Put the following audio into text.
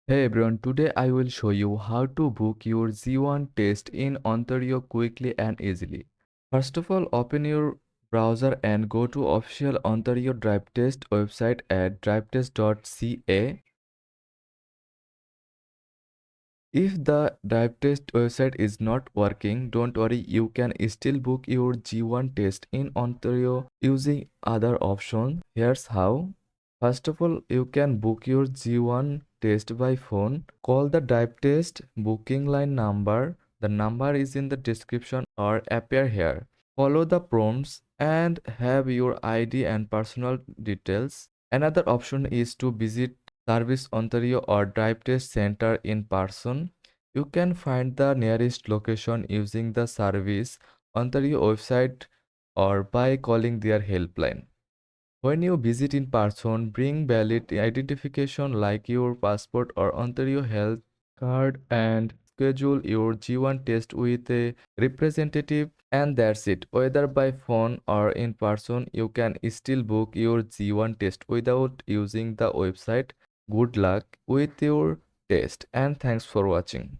Hey everyone, today I will show you how to book your G1 test in Ontario quickly and easily. First of all, open your browser and go to official Ontario Drive Test website at drivetest.ca. If the drive test website is not working, don't worry, you can still book your G1 test in Ontario using other options. Here's how. First of all, you can book your G1 test by phone. Call the drive test booking line number. The number is in the description or appear here. Follow the prompts and have your ID and personal details. Another option is to visit Service Ontario or Drive Test Center in person. You can find the nearest location using the Service Ontario website or by calling their helpline. When you visit in person, bring valid identification like your passport or Ontario health card and schedule your G1 test with a representative, and that's it. Whether by phone or in person, you can still book your G1 test without using the website. Good luck with your test and thanks for watching.